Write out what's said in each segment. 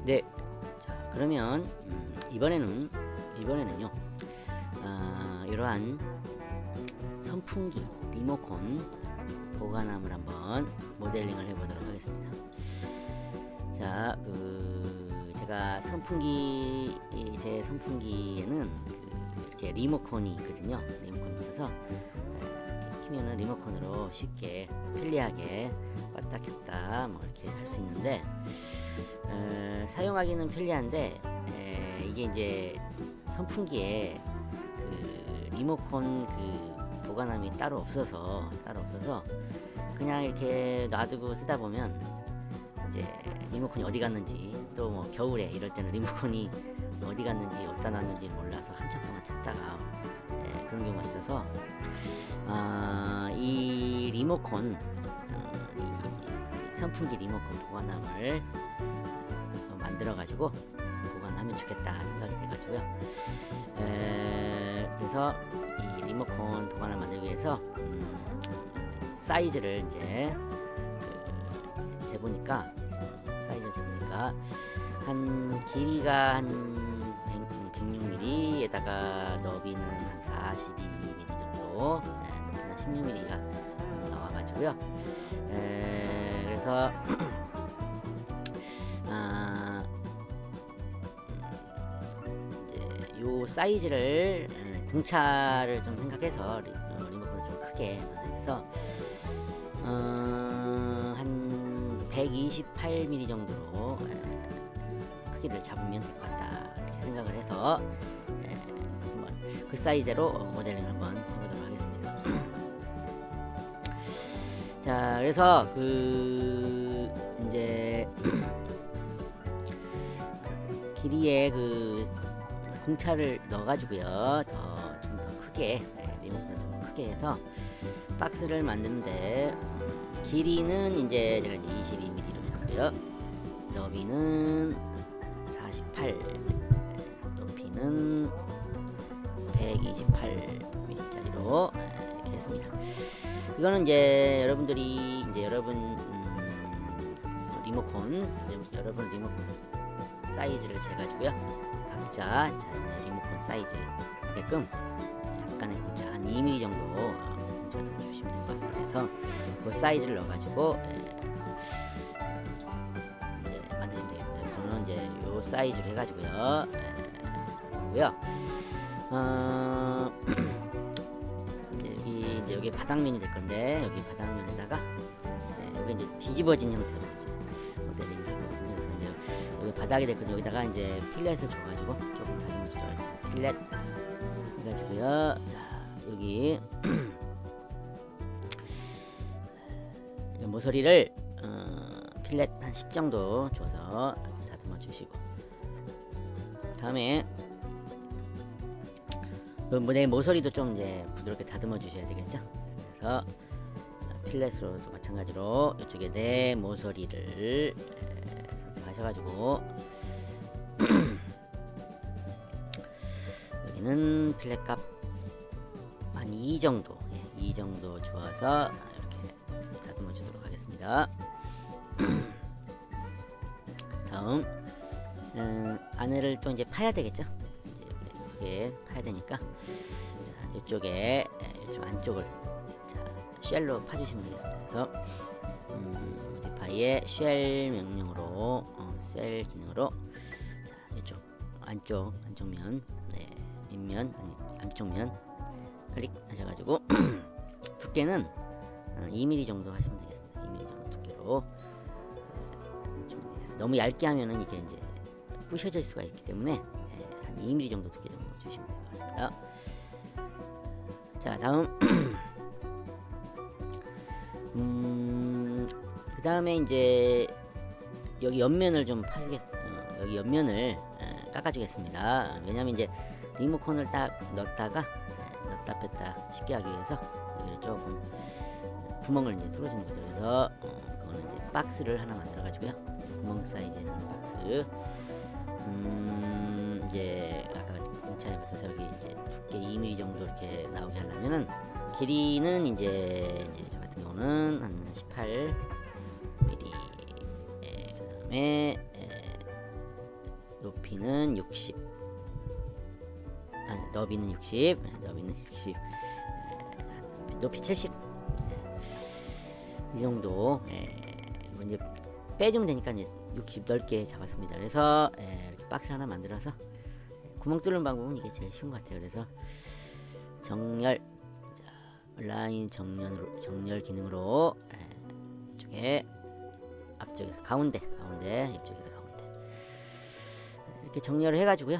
네. 자, 그러면 이번에는요. 이러한 선풍기 리모컨 보관함을 한번 모델링을 해보도록 하겠습니다. 자, 제가 제 선풍기에는 이렇게 리모컨이 있거든요. 리모컨이 있어서 키면은 리모컨으로 쉽게 편리하게 껐다 켰다 뭐 이렇게 할 수 있는데 사용하기는 편리한데 이게 이제 선풍기에 리모컨 보관함이 따로 없어서 그냥 이렇게 놔두고 쓰다 보면 이제 리모컨이 어디 갔는지, 또 뭐 겨울에 이럴 때는 리모컨이 어디 갔는지 어디다 놨는지 몰라서 한참 동안 찾다가 그런 경우가 있어서 이 리모컨 이 선풍기 리모컨 보관함을 만들어 가지고 보관하면 좋겠다 생각이 돼 가지고요. 그래서 이 리모컨 보관함을 만들기 위해서 사이즈를 이제 재보니까 한 길이가 한 106mm에다가 너비는 한 42mm 정도, 높이는 16mm가 나와가지고요. 그래서 이제 요 사이즈를 공차를 좀 생각해서 리모컨을 좀 크게 만들어서 한 128mm 정도로 크기를 잡으면 될 것 같다 이렇게 생각을 해서 한번 그 사이즈로 모델링을 한번 해보도록 하겠습니다. 자, 그래서 이제 길이에 공차를 넣어가지고요, 좀 더 크게 리모컨을 좀 크게 해서 박스를 만드는데 길이는 이제 제가 22mm로 잡고요, 너비는 48, 높이는 128mm짜리로 이렇게 했습니다. 이거는 이제 여러분들이 여러분 리모컨 사이즈를 재가지고요, 각자 자신의 리모컨 사이즈게끔 약간의 공차 한 2mm 정도 공차를 주시면 될 것 같습니다. 그래서 그 사이즈를 넣어가지고 이제 만드시면 되겠습니다. 그래서 저는 이제 요 사이즈로 해가지고요, 여기 바닥면이 될 건데, 여기 바닥면에다가 여기 이제 뒤집어진 형태로 이제 모델링을 하거든요. 그래서 이제 여기 바닥이 될 건데, 여기다가 이제 필렛을 줘가지고 조금 다듬어 주도록 하겠습니다. 필렛 해가지고요. 자, 여기 모서리를 필렛 한 10 정도 줘서 다듬어 주시고, 다음에 내 모서리도 좀 이제 부드럽게 다듬어 주셔야 되겠죠. 그래서 필렛으로도 마찬가지로 이쪽에 내 모서리를 선택하셔가지고 여기는 필렛 값 한 2 정도, 2 정도 주어서 이렇게 다듬어 주도록 하겠습니다. 다음 안에를 또 이제 파야 되겠죠. 이제 파야 되니까, 자, 이쪽에 좀 안쪽을 쉘로 파주시면 되겠습니다. 그래서 모디파이의 쉘 명령으로 셀 기능으로, 자, 이쪽 안쪽면, 밑면 안쪽면 클릭하셔가지고 두께는 2mm 정도 하시면 되겠습니다. 2mm 정도 두께로 주면 되겠습니다. 너무 얇게 하면은 이게 이제 부셔질 수가 있기 때문에 한 2mm 정도 두께 정도 주시면 될 것 같습니다. 자, 다음 그 다음에 이제 여기 옆면을 좀 여기 옆면을 깎아주겠습니다. 왜냐면 이제 리모컨을 딱 넣었다 뺐다 쉽게 하기 위해서 여기를 조금 구멍을 이제 뚫어주는 거죠. 그래서 그거는 이제 박스를 하나 만들어 가지고요, 구멍 사이즈에 있는 박스, 이제 아까 공차에 맞춰서 여기 이제 두께 2mm 정도 이렇게 나오게 하려면은 길이는 이제 저 같은 경우는 한 18mm, 그 다음에 높이는 60, 너비는 60, 너비는 60, 높이 70. 이 정도. 이제 빼주면 되니까 이제 60 넓게 잡았습니다. 그래서 이렇게 박스 하나 만들어서 구멍 뚫는 방법은 이게 제일 쉬운 것 같아요. 그래서 정렬, 자, 라인 정렬 기능으로 이쪽에 앞쪽에서 가운데 이쪽에서 가운데 이렇게 정렬을 해가지고요.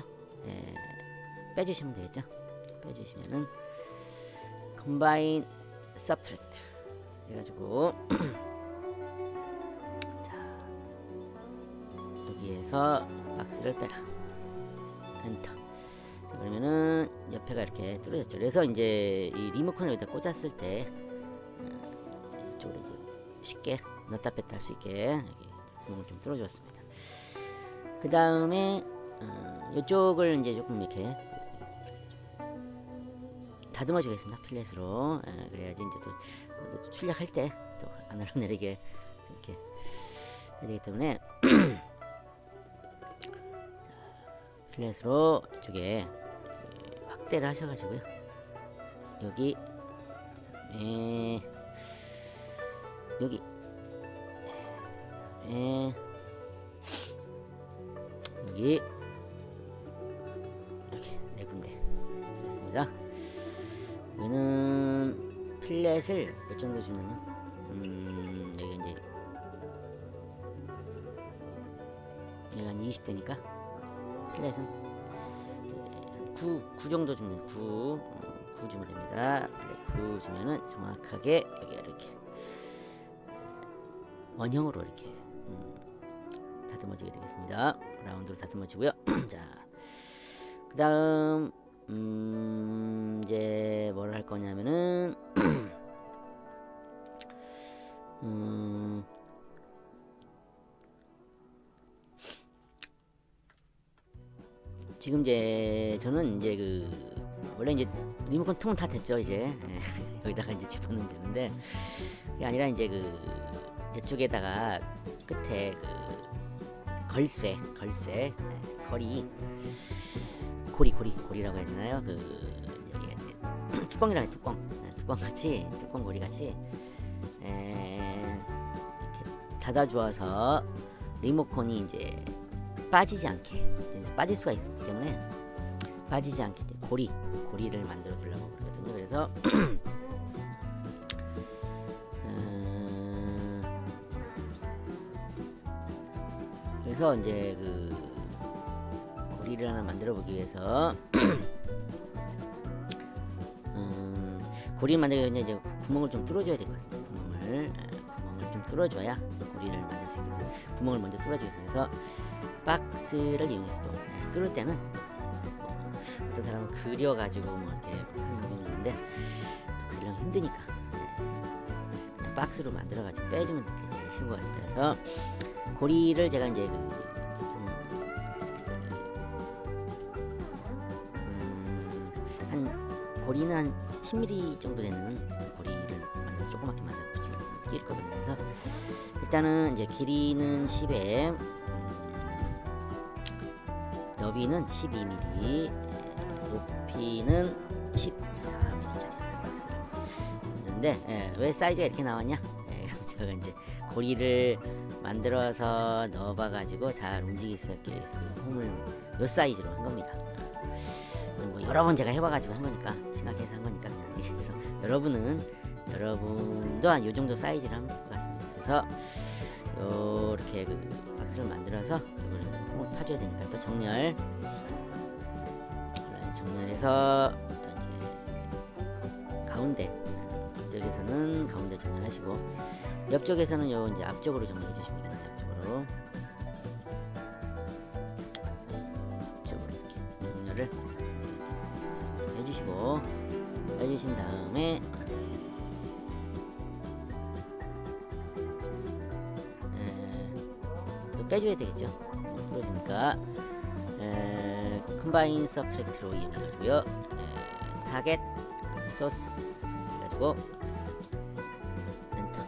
빼주시면 되겠죠. 빼주시면은 combine subtract 해가지고 자, 여기에서 박스를 빼라. 엔터. 자, 그러면은 옆에가 이렇게 뚫어졌죠. 그래서 이제 이 리모컨을 여기다 꽂았을 때 이쪽으로 이제 쉽게 넣었다 뺐다 할 수 있게 여기 구멍을 좀 뚫어주었습니다. 그 다음에 이쪽을 이제 조금 이렇게 다듬어 주겠습니다. 필렛으로. 그래야지 이제 또 출력할 때 또 안 흘러내리게 이렇게 해야 되기 때문에 필렛으로 이쪽에 확대를 하셔가지고요. 여기 여기 여기 이렇게 네 군데 됐습니다. 여기는 필렛을 몇 정도 주면은 여기 이제 얘가 한 20대니까 필렛은 9 정도 주면 9 주면 됩니다. 9 주면은 정확하게 여기 이렇게 원형으로 이렇게 다듬어지게 되겠습니다. 라운드로 다듬어지고요. 자, 그 다음 이제 뭘 할 거냐면은 지금 이제 저는 이제 원래 이제 리모컨 통은 다 됐죠. 이제 여기다가 이제 집어넣으면 되는데 그게 아니라 이제 이쪽에다가 끝에 걸쇠 고리라고 해야 되나요? 여기 뚜껑이라 뚜껑 같이 뚜껑 고리 같이 이렇게 닫아주어서 리모컨이 이제 빠지지 않게 이제 빠질 수가 있기 때문에 빠지지 않게 이제 고리를 만들어 두려고 그러거든요. 그래서 그래서 이제 고리를 하나 만들어 보기 위해서 고리를 만들기 위해 이제 구멍을 좀 뚫어줘야 될 것 같습니다. 구멍을 좀 뚫어줘야 고리를 만들 수 있기 때문에 구멍을 먼저 뚫어주기 위해서 박스를 이용해서 또 뚫을 때는 어떤 사람은 그려가지고 뭐 이렇게 하는 경우가 있는데 또 그리려면 힘드니까 그냥 박스로 만들어가지고 빼주면 되게 쉬운 것 같습니다. 그래서 고리를 제가 이제 고리는 한 10mm 정도 되는 고리를 만들어서 조그맣게 만들어서 끼울 거거든요. 그래서 일단은 이제 길이는 10에 너비는 12mm, 높이는 14mm짜리 박스를 만드는데 왜 사이즈가 이렇게 나왔냐? 제가 이제 고리를 만들어서 넣어봐가지고 잘 움직일 수 있게 해서 홈을 요 사이즈로 한 겁니다. 뭐 여러 번 제가 해봐가지고 한 거니까 생각해서 한 거니까 그냥 그래서 여러분도 한 요 정도 사이즈를 하면 될 것 같습니다. 그래서 요렇게 박스를 만들어서 이거를 홈을 파줘야 되니까 또 정렬해서 또 이제 가운데 이쪽에서는 가운데 정렬하시고 옆쪽에서는 요 이제 앞쪽으로 정렬해 주시면 됩니다. 앞쪽으로 이렇게 정렬을 해주시고 해주신 다음에 빼줘야 되겠죠. 뚫어주니까 컴바인 서브트랙트로 이용해가지고요. 타겟 소스 해가지고 엔터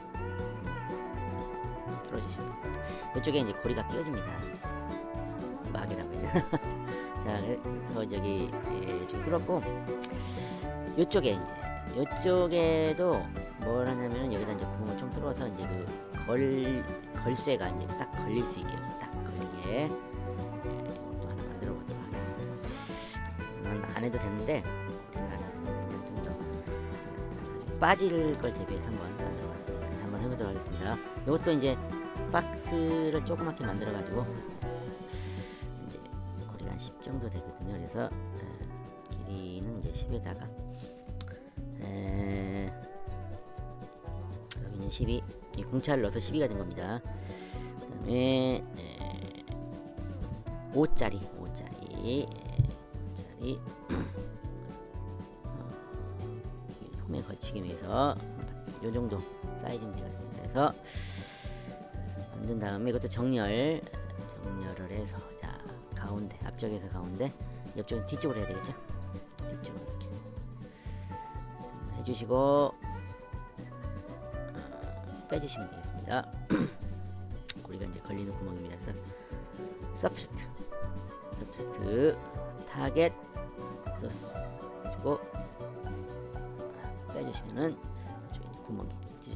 뚫어주시면 됩니다. 이쪽에 이제 고리가 끼워집니다. 막이라고 해야 되나? 자, 그래서 저기 지금 뚫었고, 요쪽에 이제 요쪽에도 뭘 하냐면 여기다 이제 구멍을 좀 뚫어서 이제 그 걸쇠가 이제 딱 걸릴 수 있게 딱 걸리게 또 하나 만들어 보도록 하겠습니다. 안 해도 되는데 우리는 안 해도 되는데 좀 더 빠질 걸 대비해서 한번 만들어 봤습니다. 한번 해보도록 하겠습니다. 이것도 이제 박스를 조그맣게 만들어 가지고 이제 거리가 한 10 정도 되거든요. 그래서 길이는 이제 10에다가 여기는 12, 이 공차를 넣어서 12가 된 겁니다. 그 다음에 5짜리 홈에 걸치기 위해서 요 정도 사이즈면 되겠습니다. 그래서 만든 다음에 이것도 정렬을 해서, 자, 가운데, 앞쪽에서 가운데, 옆쪽은 뒤쪽으로 해야 되겠죠? 뒤쪽으로 이렇게 정렬 해주시고 빼주시면 되겠습니다. 고리가 이제 걸리는 구멍입니다. 그래서 서브트랙트 타겟 소스 해주고 빼주시면은 구멍이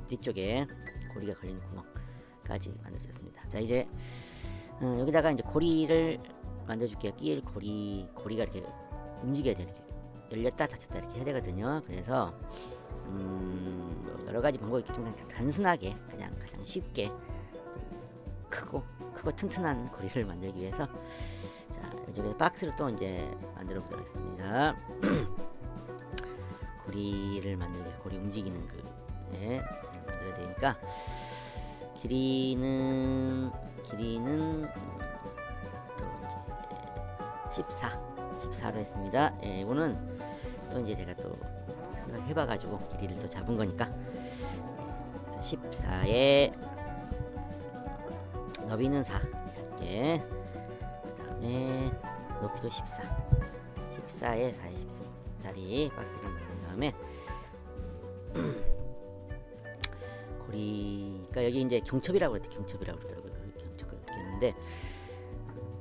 뒤쪽에 고리가 걸리는 구멍까지 만들어졌습니다. 자, 이제 여기다가 이제 고리를 만들어줄게요. 끼일 고리가 이렇게 움직여야 돼. 이렇게 열렸다 닫혔다 이렇게 해야 되거든요. 그래서 뭐 여러 가지 방법이 있겠 좀 단순하게 가장 쉽게 크고 튼튼한 고리를 만들기 위해서, 자, 이쪽에 박스를 또 이제 만들어 보도록 하겠습니다. 고리를 만들기 위해서 고리 움직이는 만들어야 되니까 길이는 또 이제 14로 했습니다. 이거는 또 이제 제가 또 생각해봐가지고 길이를 또 잡은 거니까 14에 너비는 4 이렇게, 그 다음에 높이도 14에 4에 14짜리 박스를 만든 다음에 고리가 여기 이제 경첩이라고 그러더라고요. 경첩을 했는데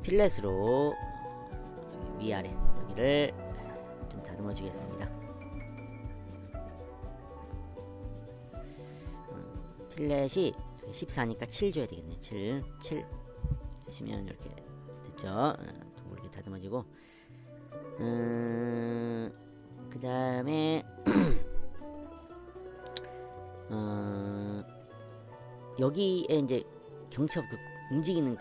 필렛으로 위아래 여기를 좀 다듬어 주겠습니다. 필렛이 14니까 7 줘야 되겠네요. 7 주시면 이렇게 됐죠. 이렇게 다듬어지고, 그 다음에 여기에 이제 경첩 움직이는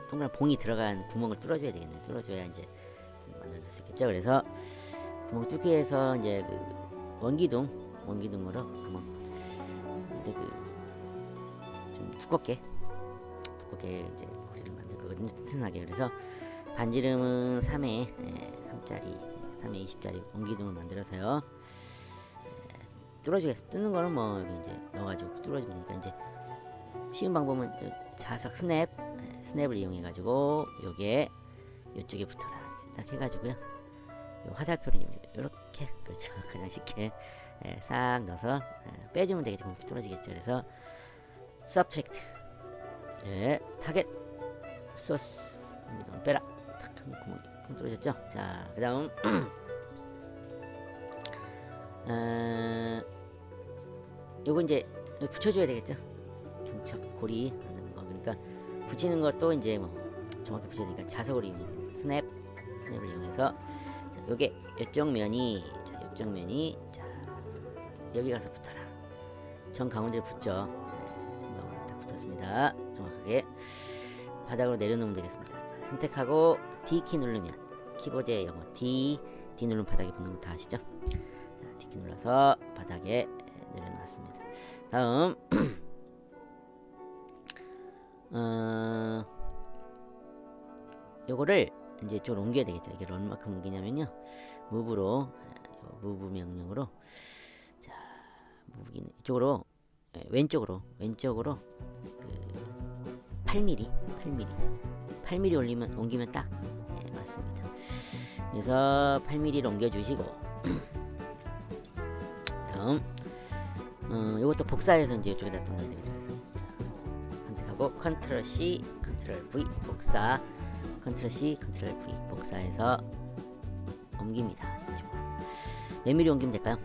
동그란 봉이 들어간 구멍을 뚫어줘야 되겠네. 뚫어줘야 이제 만들 수 있겠죠. 그래서 구멍 뚫기 위해서 이제 원기둥으로 구멍, 근데 좀 두껍게 이제 고리를 만들 거거든요. 튼튼하게. 그래서 반지름은 3에 20짜리 원기둥을 만들어서요. 뚫어주겠습니다. 뚫는 거는 뭐 여기 이제 넣어가지고 뚫어주면 되니까, 이제 쉬운 방법은 자석 스냅을 이용해 가지고 요게 요쪽에 붙어라 이렇게 딱 해가지고요. 요 화살표를 요렇게, 그렇죠. 그냥 쉽게 싹 넣어서 빼주면 되겠죠. 그럼 뚫어지겠죠. 그래서 서브트랙트 타겟 소스 빼라 탁 하면 구멍이 뚫어졌죠. 자, 그 다음 요거 이제 붙여줘야 되겠죠. 경첩 고리 만드는 거. 그러니까 붙이는 것도 이제 뭐 정확히 붙여야 되니까 자석으로 이용해서 스냅을 이용해서, 자, 요게 요쪽 면이 자, 여기 가서 붙어라. 정 가운데를 붙죠. 정 가운데 딱 붙었습니다. 정확하게 바닥으로 내려놓으면 되겠습니다. 자, 선택하고 D키 누르면, 키보드의 영어 D 누르면 바닥에 붙는 거 다 아시죠? 자, D키 눌러서 바닥에 내려놨습니다. 다음 요거를 이제 이쪽으로 옮겨야 되겠죠. 이게 얼마큼 옮기냐면요, 무브 명령으로, 자, 무브기는 이쪽으로, 왼쪽으로 8mm 옮기면 딱 맞습니다. 그래서 8mm를 옮겨주시고 다음 이것도 복사해서 이제 이쪽에다 넣어야 되겠죠. 그래서 자, 선택하고 컨트롤 C, 컨트롤 V 복사, 컨트롤 C, 컨트롤 V 복사해서 옮깁니다. 몇 mm 옮기면 될까요?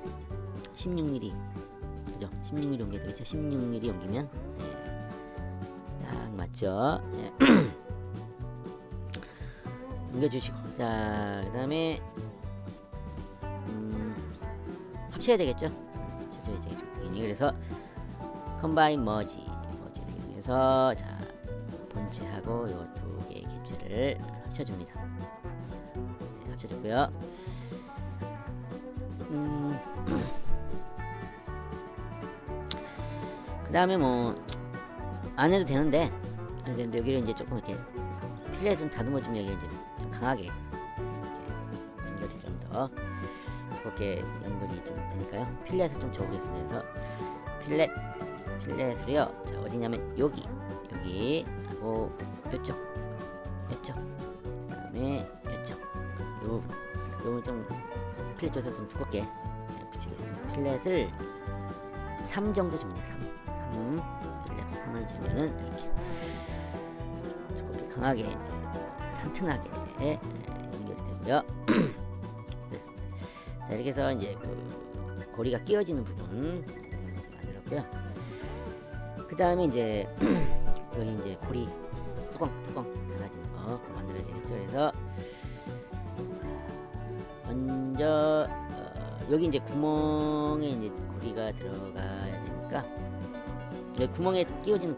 16mm, 그죠? 16mm 옮겨야 되겠죠? 16mm 옮기면 딱 맞죠? 옮겨주시고, 자, 그 다음에 합쳐야 되겠죠? 합쳐줘야 되겠죠? 당연히. 그래서 컴바인 머지를 이용해서, 자, 본체하고 요 두 개의 캡처를 합쳐줍니다. 네, 합쳐줬고요. 그 다음에 뭐 안 해도 되는데, 여기를 이제 조금 이렇게 필렛 좀 다듬어 주면 여기 이제 좀 강하게 이렇게 연결이 좀 더 두껍게 연결이 좀 되니까요. 필렛을 좀 줘보겠습니다. 그래서 필렛으로요. 자, 어디냐면 여기 하고 요쪽, 그다음에 요쪽, 요 부분 좀 필렛 줘서 좀 두껍게 붙이겠습니다. 필렛을 3 정도 줍니다. 3 필렛 3을 주면은 이렇게 두껍게 강하게 이제 튼튼하게 연결이 되고요. 됐습니다. 자, 이렇게 해서 이제 그 고리가 끼워지는 부분 만들었고요. 그 다음에 이제 여기 이제 고리 뚜껑 달아지는 거 만들어야 되겠죠. 그래서 먼저 여기 이제 구멍에 이제 고리가 들어가야 되니까 여기 구멍에 끼워지는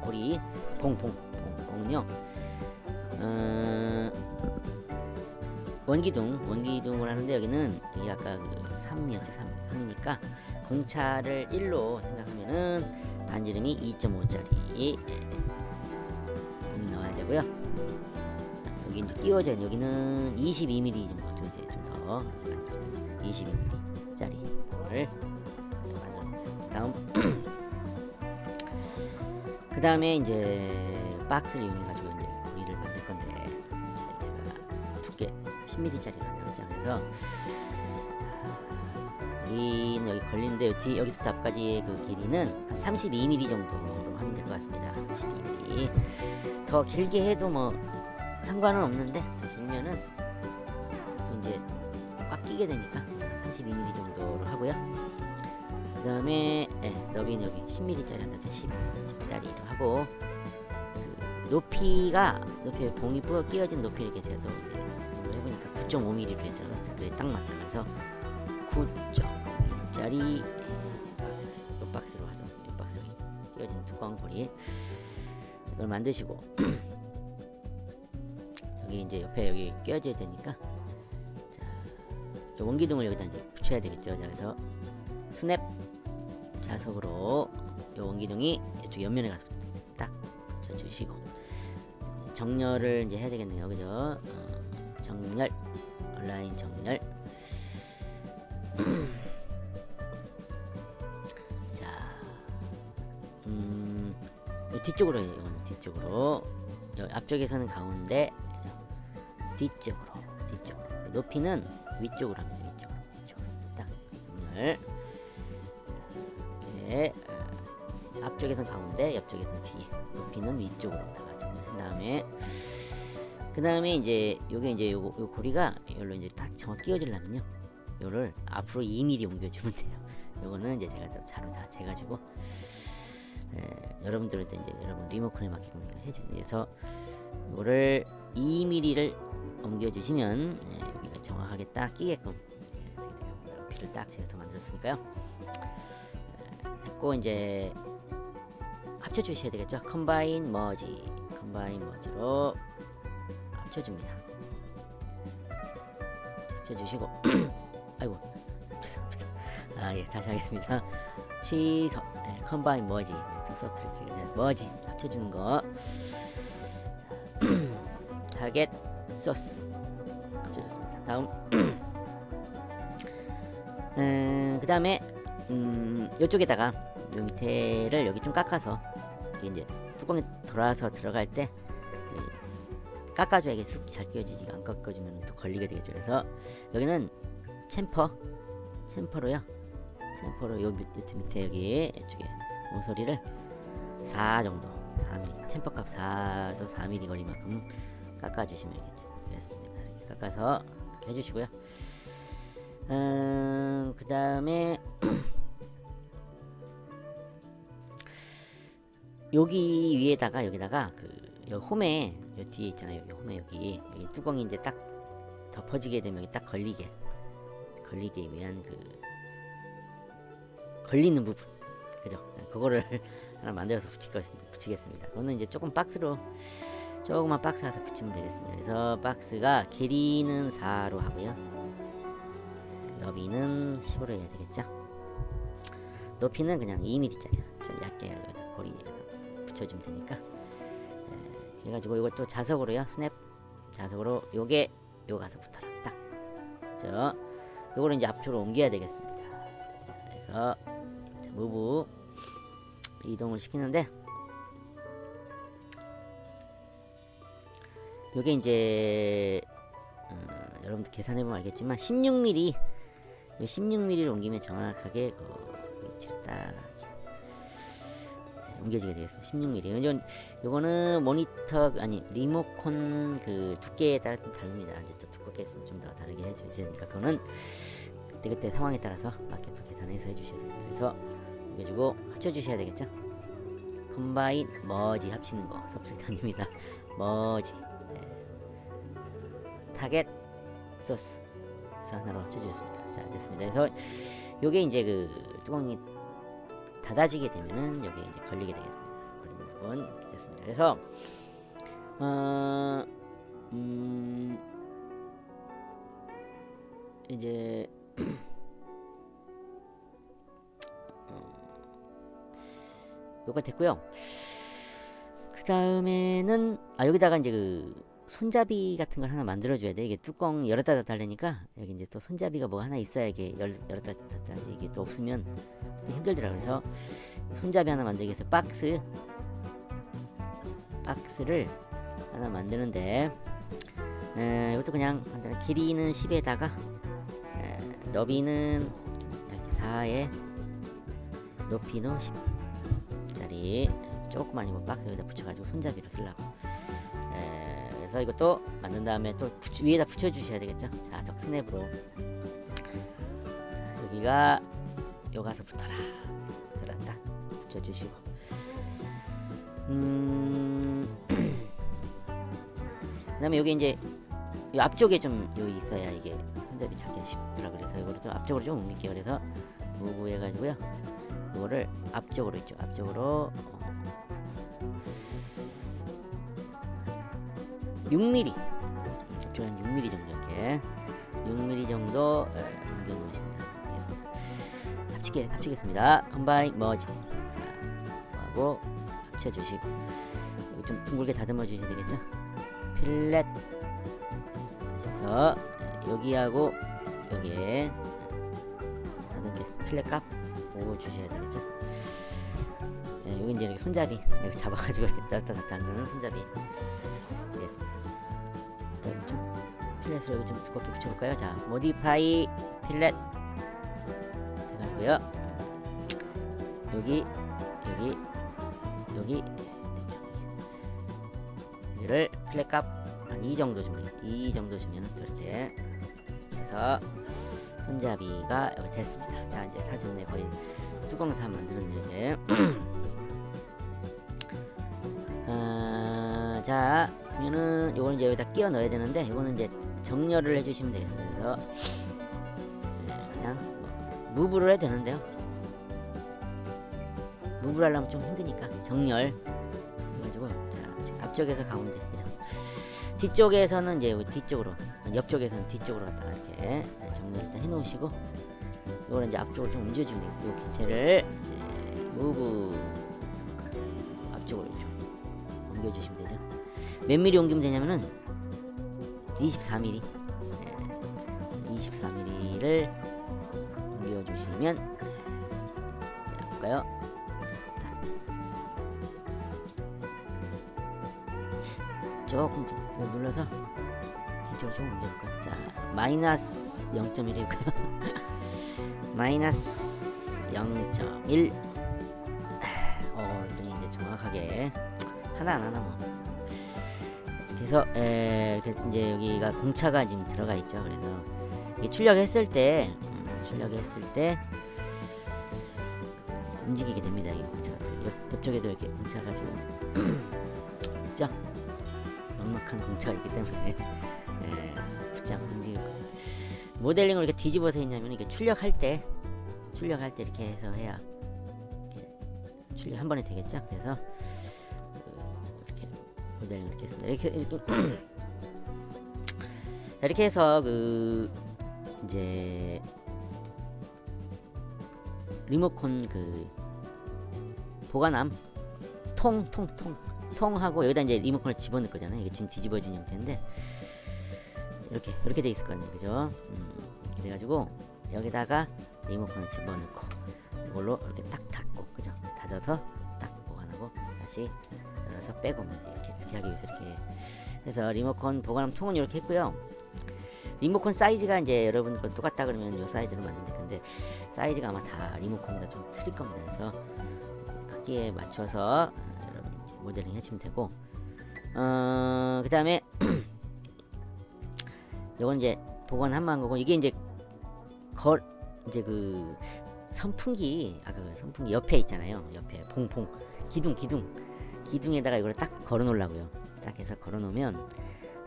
고리 봉은요. 원기둥을 하는데 여기 아까 그 3이었죠. 3이니까 공차를 1로 생각하면은 반지름이 2.5짜리 봉이 나와야 되고요. 여기 이제 끼워져야 여기는 22mm 정도 이제 좀 더 22mm짜리 봉을 만들어 보겠습니다. 다음 그 다음에 이제 박스를 이용해 가지고 이제 고리를 만들 건데 제가 두께 10mm짜리로 만들었죠. 그래서 여기는 여기 걸리는데 여기서부터 앞까지의 그 길이는 한 32mm 정도로 하면 될 것 같습니다. 32mm. 더 길게 해도 뭐 상관은 없는데 더 길면은 또 이제 꽉 끼게 되니까 32mm 정도로 하고요. 그 다음에 너비는 여기 10mm짜리 한다죠. 10짜리로 하고 그 높이에 봉이 끼워진 높이 이렇게 제가 또 해보니까 9.5mm로 했잖아요. 그게 딱 맞다. 그래서 9.5mm짜리 요 박스로 하죠. 요 박스로 끼워진 두꺼운 고리 이걸 만드시고 여기 이제 옆에 여기 끼워져야 되니까 자, 요 원기둥을 여기다 이제 붙여야 되겠죠. 자, 그래서 스냅 자석으로 요 원기둥이 이쪽 옆면에 가서 딱 붙여주시고 정렬을 이제 해야 되겠네요. 그죠? 정렬, 온라인 정렬. 자, 요 뒤쪽으로 해요. 이거는 뒤쪽으로. 앞쪽에서는 가운데, 그죠? 뒤쪽으로. 높이는 위쪽으로 합니다. 위쪽으로. 딱 정렬. 이렇게 앞쪽에서는 가운데, 옆쪽에서는 뒤에. 높이는 위쪽으로다가 정렬한 다음에. 그 다음에 이제 요게 이제 요 고리가 여기로 이제 딱 정확 끼워지려면요. 요를 앞으로 2mm 옮겨주면 돼요. 요거는 이제 제가 또 자로 다 재가지고 여러분들한테 이제 여러분 리모컨에 맞게끔 해서 요거를 2mm를 옮겨주시면 여기가 정확하게 딱 끼게끔 높이를 딱 제가 만들었으니까요. 했고 이제 합쳐주셔야 되겠죠. 컴바인 머지로 합쳐줍니다. 합쳐주시고 아이고 죄송합니다. 예, 다시 하겠습니다. 취소. 컴바인 머지 머지 합쳐주는 거. 타겟 소스 합쳐줬습니다. 다음 그 다음에 이쪽에다가 요 밑에를 여기 좀 깎아서 이제 뚜껑에 돌아서 들어갈 때 깎아줘야 이게 쑥 잘 끼워지지. 안 깎아주면 또 걸리게 되겠죠. 그래서 여기는 챔퍼로요. 요 밑에 여기 이쪽에 모서리를 4 정도 4mm 챔퍼 값 4에서 4mm 거리만큼 깎아주시면 되겠습니다. 이렇게 깎아서 이렇게 해주시고요. 그 다음에 여기 위에다가 여기다가 여기 홈에 여기 뒤에 있잖아요. 여기 홈에 여기 뚜껑이 이제 딱 덮어지게 되면 여기 딱 걸리게 위한 걸리는 부분, 그죠? 그거를 하나 만들어서 붙이겠습니다. 그거는 이제 조그만 박스로 가서 붙이면 되겠습니다. 그래서 박스가 길이는 4로 하고요, 너비는 10으로 해야 되겠죠? 높이는 그냥 2mm짜리 좀 얇게 여기다 고리에다 붙여주면 되니까. 그래가지고 이것도 자석으로요, 스냅 자석으로 요거 가서 붙어라 딱. 그죠? 요거를 이제 앞쪽으로 옮겨야 되겠습니다. 자, 그래서 무브 이동을 시키는데, 요게 이제 여러분들 계산해보면 알겠지만 16mm를 옮기면 정확하게 그 위치를 딱 옮겨지게 되겠습니다. 16mm. 요거는 모니터 리모컨 두께에 따라 좀 다릅니다. 이제 또 두껍게 했으면 좀 더 다르게 해주시니까 그거는 그때 상황에 따라서 맞게 또 계산해서 해주셔야 됩니다. 그래서 옮겨주고 합쳐주셔야 되겠죠. 컴바인 머지 합치는 거 서프레이트 아닙니다. 머지 타겟 소스 그래서 하나로 합쳐주셨습니다. 자, 됐습니다. 그래서 요게 이제 뚜껑이 닫아지게 되면은 여기 이제 걸리게 되겠습니다. 걸리는 부분 이렇게 됐습니다. 그래서 이제 요거 됐고요. 그 다음에는 여기다가 이제 손잡이 같은 걸 하나 만들어줘야 돼. 이게 뚜껑 열었다 닫다 하려니까 여기 이제 또 손잡이가 뭐 하나 있어야 이게 열었다 닫다 하지. 이게 또 없으면 또 힘들더라. 그래서 손잡이 하나 만들기 위해서 박스를 하나 만드는데, 이것도 그냥 간단히 길이는 10에다가 너비는 이렇게 4에 높이는 10짜리 조그만 이거 박스 여기다 붙여가지고 손잡이로 쓰려고. 그래서 이것도 만든 다음에 또 위에다 붙여주셔야 되겠죠. 자석 스냅으로. 자, 여기가 요 가서 붙어라 딱 붙여주시고, 그다음에 여기 이제 이 앞쪽에 좀 여기 있어야 이게 손잡이 찾기 쉽더라. 그래서 이거를 좀 앞쪽으로 좀 옮길게요. 그래서 무브 해가지고요, 이거를 앞쪽으로 있죠. 앞쪽으로 6mm, 앞쪽에 한 6mm 정도 이렇게 6mm 정도 옮겨 놓으신다. 합치겠습니다. 컴바인 머지. 자, 하고 합쳐주시고, 여기 좀 둥글게 다듬어 주셔야 되겠죠. 필렛 하셔서 여기하고 여기에 5개 필렛 값 보고 주셔야 되겠죠. 여기 이제 이렇게 손잡이 이렇게 잡아가지고 이렇게 넣었다 닫다 하는 손잡이 되겠습니다. 여기 좀 필렛을 여기 좀 두껍게 붙여볼까요? 자, 모디파이 필렛 해가지고요. 여기 됐죠. 여기를 필렛 값 한 이 정도 주면 또 이렇게 해서 손잡이가 여기 됐습니다. 자, 이제 다 됐네. 거의 뚜껑을 다 만들었네요 이제. 자, 그러면은 요거는 이제 여기다 끼워 넣어야 되는데, 요거는 이제 정렬을 해주시면 되겠습니다. 그래서 그냥 무브를 해도 되는데요, 무브를 하려면 좀 힘드니까 정렬 해가지고, 자, 앞쪽에서 가운데, 그죠? 뒤쪽에서는 이제 뒤쪽으로, 옆쪽에서는 뒤쪽으로 갖다가 이렇게 정렬을 일단 해놓으시고, 요거는 이제 앞쪽으로 좀 옮겨주면 되겠고, 요 개체를 이제 무브 앞쪽으로 좀 옮겨주시면 되죠. 몇 미리 옮기면 되냐면은 24mm, 24mm를 옮겨주시면, 자, 볼까요? 조금 좀 눌러서 뒤쪽으로 좀 옮겨볼까요? 자, 마이너스 0.1 해볼까요? 마이너스 0.1. 그랬더니 이제 정확하게 하나 뭐 이렇게 해서 이렇게 이제 여기가 공차가 지금 들어가 있죠. 그래서 이게 출력했을 때 움직이게 됩니다. 이 공차가 옆쪽에도 이렇게 공차가 지금 그죠? 넉넉한 공차가 있기 때문에 붙지 않고 움직일 겁니다. 모델링을 이렇게 뒤집어서 했냐면 이게 출력할 때 이렇게 해서 해야 이렇게 출력 한 번에 되겠죠. 그래서 이렇게 모델링을 이렇게 했습니다. 이렇게 해서 그 이제 리모컨 그 보관함 통하고 여기다 이제 리모컨을 집어넣을 거잖아요. 이게 지금 뒤집어진 형태인데 이렇게 돼 있을 거아니에요, 그죠? 이렇게 돼가지고 여기다가 리모컨을 집어넣고 이걸로 이렇게 딱 닫고, 그죠? 닫아서 딱 보관하고 다시 열어서 빼고 이렇게 하기 위해서 이렇게 해서 리모컨 보관함 통은 이렇게 했고요. 리모컨 사이즈가 이제 여러분 건 똑같다 그러면 요 사이즈로 만든데, 근데 사이즈가 아마 다 리모컨보다 좀 틀릴 겁니다. 그래서 크기에 맞춰서 여러분 이제 모델링 해주시면 되고, 그 다음에 요건 이제 보관한 거고, 이게 이제 이제 그 선풍기, 그 선풍기 옆에 있잖아요. 옆에 봉 기둥에다가 이걸 딱 걸어 놓으려고요. 딱 해서 걸어 놓으면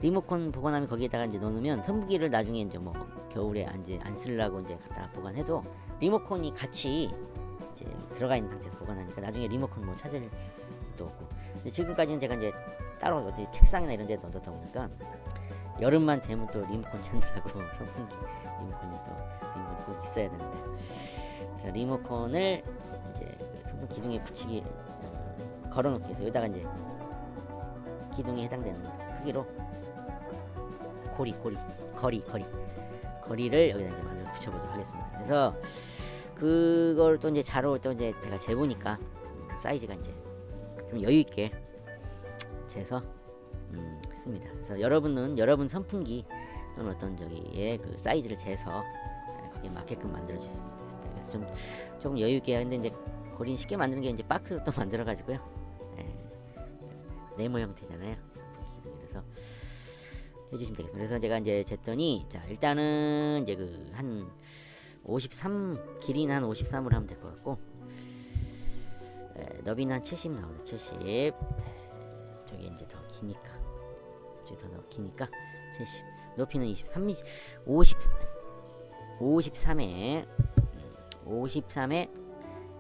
리모컨 보관함이 거기에다가 이제 넣으면 선풍기를 나중에 이제 뭐 겨울에 이제 안 쓰려고 이제 갖다 보관해도 리모컨이 같이 이제 들어가 있는 상태에서 보관하니까 나중에 리모컨 뭐 찾을 것도 없고. 근데 지금까지는 제가 이제 따로 어디 책상이나 이런 데 넣어뒀다 보니까 여름만 되면 또 리모컨 찾느라고 선풍기 리모컨이 꼭 있어야 되는데, 그래서 리모컨을 이제 그 선풍기 기둥에 붙이기 걸어놓기 위해서 여기다가 이제 기둥에 해당되는 크기로 거리를 여기다 이제 만들어 붙여보도록 하겠습니다. 그래서 그걸 또 이제 자로 또 이제 제가 재보니까 사이즈가 이제 좀 여유 있게 재서 했습니다. 그래서 여러분 선풍기 또는 어떤 저기에 그 사이즈를 재서 거기에 맞게끔 만들어 주셨습니다. 그래서 조금 여유 있게. 근데 이제 거리는 쉽게 만드는 게 이제 박스로 또 만들어 가지고요. 네모 형태잖아요. 그래서 해주시면 되겠습니다. 그래서 제가 이제 쟀더니, 자 일단은 이제 그 한 53, 길이는 한 53으로 하면 될 것 같고, 너비는 한 70 나오네. 70. 저기 이제 더 기니까, 기니까 70. 높이는 23, 53에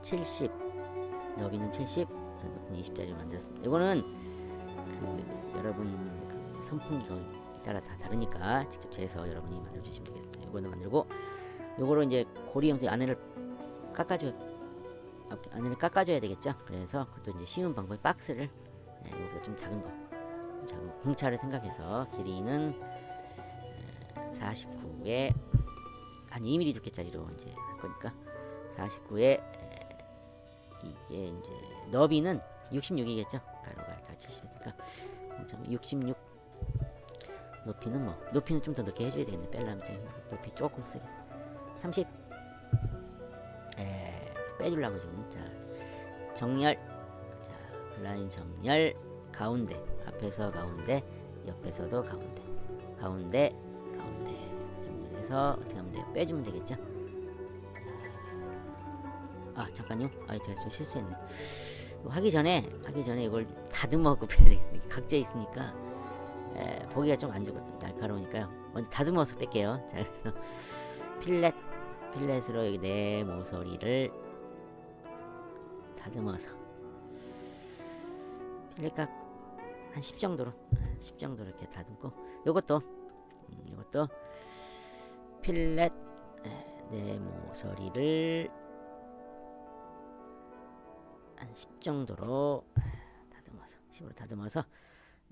70. 너비는 70. 높이는 20짜리로 만들었습니다. 이거는 그 여러분 그 선풍기 거기 따라 다 다르니까 직접 재서 여러분이 만들어 주시면 되겠습니다. 요거는 만들고, 요거로 이제 고리 형태 안에를 깎아줘야 되겠죠. 그래서 그것도 이제 쉬운 방법이 박스를 요거보다 좀 작은 공차를 생각해서 길이는 49에 한 2mm 두께짜리로 이제 할 거니까 49에 이게 이제 너비는 66이겠죠. 가로가 다 70이니까 66. 높이는 좀 더 넓게 해줘야 되겠네. 빼려면 좀 높이 조금 쓰게 30. 빼주려고 지금. 자 정렬, 자 라인 정렬, 가운데, 앞에서 가운데, 옆에서도 가운데 정렬해서 어떻게 하면 돼요? 빼주면 되겠죠. 자, 잠깐요. 제가 좀 실수했네. 하기 전에 이걸 다듬어갖고 빼야 되겠네. 각져 있으니까 보기가 좀 안 좋고 날카로우니까요. 먼저 다듬어서 뺄게요. 자, 그래서 필렛으로 여기 내 모서리를 다듬어서 필렛각 한 10 정도로 이렇게 다듬고, 요것도 필렛 내 모서리를 한 10 정도로 다듬어서 10으로 다듬어서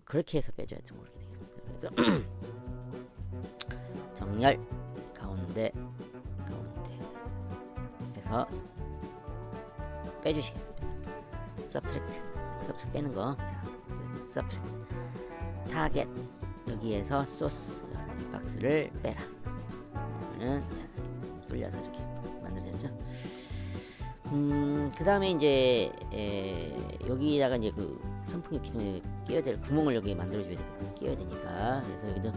그렇게 해서 빼줘야 좀 그렇게 되겠습니다. 그래서 정렬 가운데 해서 빼주시겠습니다. 서브트랙트 빼는 거. 자, 서브트랙트 타겟, 여기에서 소스 박스를 빼라. 그러면은 자 돌려서 이렇게 만들어졌죠. 그 다음에 이제 여기다가 이제 그 선풍기 기둥에 끼워야 될 구멍을 여기 만들어줘야 되거든요. 끼워야 되니까. 그래서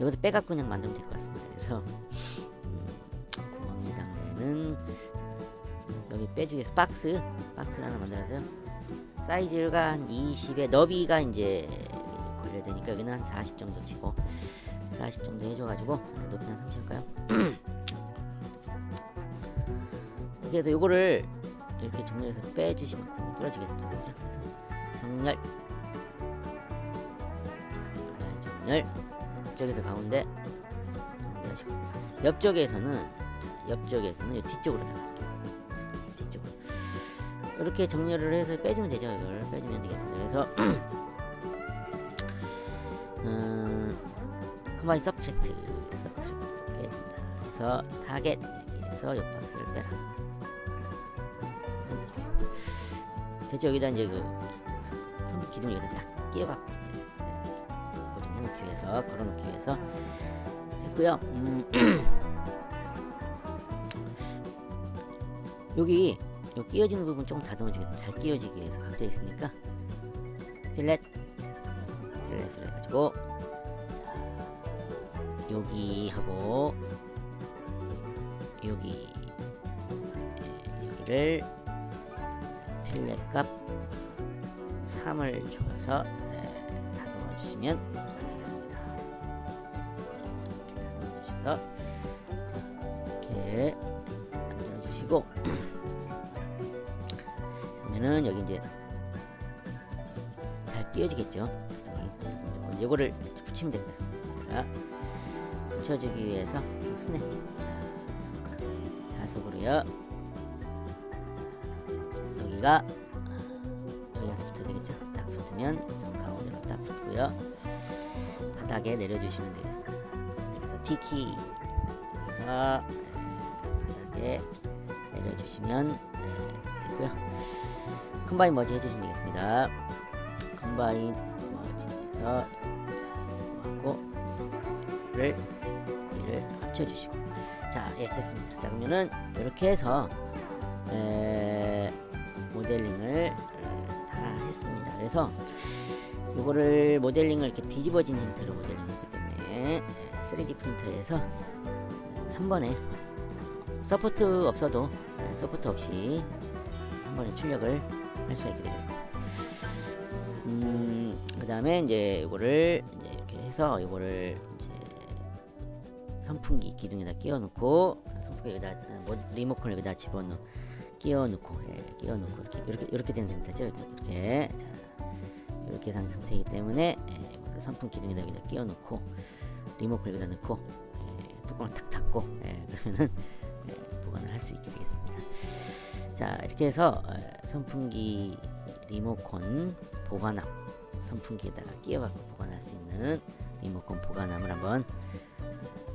여기도 빼갖고 그냥 만들면 될 것 같습니다. 그래서 구멍이 해당되는 여기 빼주기 위해서 박스를 하나 만들어서요. 사이즈가 한 20에 너비가 이제 걸려야 되니까 여기는 한 40 정도 치고 40 정도 해줘가지고 높이 한 30 할까요? 그래서 요거를 이렇게 정렬해서 빼주시면 구멍이 뚫어지겠죠. 그래서 정렬 정렬 옆쪽에서 가운데 하시고 옆쪽에서는 요 뒤쪽으로 나갈게요. 뒤쪽으로 이렇게 정렬을 해서 빼주면 되죠. 이걸 빼주면 되겠습니다. 그래서 컴바인 서브트랙트 빼준다. 그래서 타겟 여기에서 옆 박스를 빼라. 대체 여기다 이제 그 선풍 기둥 여기다 딱 끼워갖고 이제 고정해놓기 위해서 걸어놓기 위해서 했고요. 여기 끼워지는 부분 조금 다듬어지게 잘 끼워지기 위해서 각져 있으니까 필렛으로 해가지고 자, 여기하고 여기를 필렛 값 3을 줘서 다듬어 주시면 되겠습니다. 이렇게 다듬어 주셔서 이렇게 만들어 주시고 그러면은 여기 이제 잘 끼워지겠죠. 요거를 붙이면 되겠습니다. 붙여주기 위해서 스냅 자석으로요. 여기가 붙어야 되겠죠. 딱 붙으면 좀 가운데로 딱 붙고요. 바닥에 내려주시면 되겠습니다. 여기서 T키 여기서 바닥에 내려주시면 되고요. 컴바인 머지 해주시면 되겠습니다. 컴바인 머지에서 하고 고리를 합쳐주시고 자, 예, 됐습니다. 자, 그러면은 이렇게 해서 모델링을 다 했습니다. 그래서 이거를 모델링을 이렇게 뒤집어진 형태로 모델링했기 때문에 3D 프린터에서 한 번에 서포트 없어도 서포트 없이 한 번에 출력을 할 수가 있게 되겠습니다. 그 다음에 이제 이거를 이제 이렇게 해서 이거를 이제 선풍기 기둥에다 끼워놓고 선풍기에다 리모컨을 여기다 집어넣고 끼워놓고 이렇게 되는 상태죠. 이렇게 자, 이렇게 된 상태이기 때문에 이거를 선풍 기둥에다 여기다 끼워놓고 리모컨을 여기다 넣고 뚜껑을 탁 닫고 그러면은 보관을 할 수 있게 되겠습니다. 자, 이렇게 해서 선풍기 리모컨 보관함 선풍기에다가 끼워갖고 보관할 수 있는 리모컨 보관함을 한번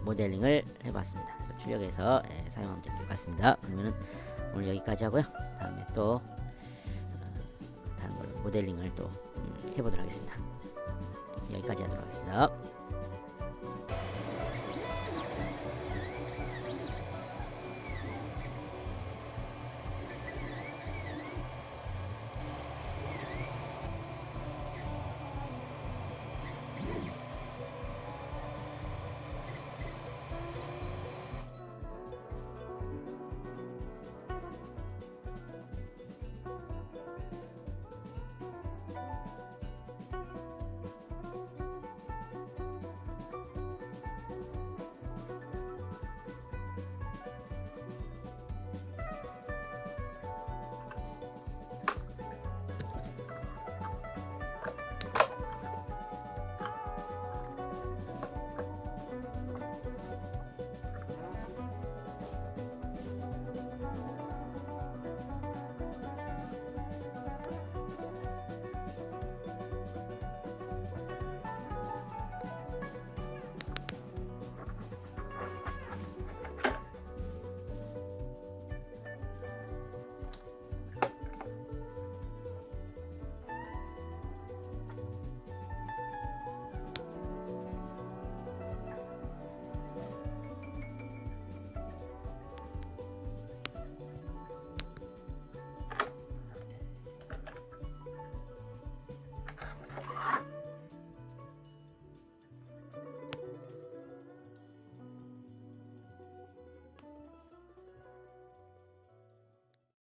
모델링을 해봤습니다. 출력해서 사용하면 될 것 같습니다. 그러면은 오늘 여기까지 하고요. 다음에 또 다른 걸 모델링을 또 해보도록 하겠습니다. 여기까지 하도록 하겠습니다.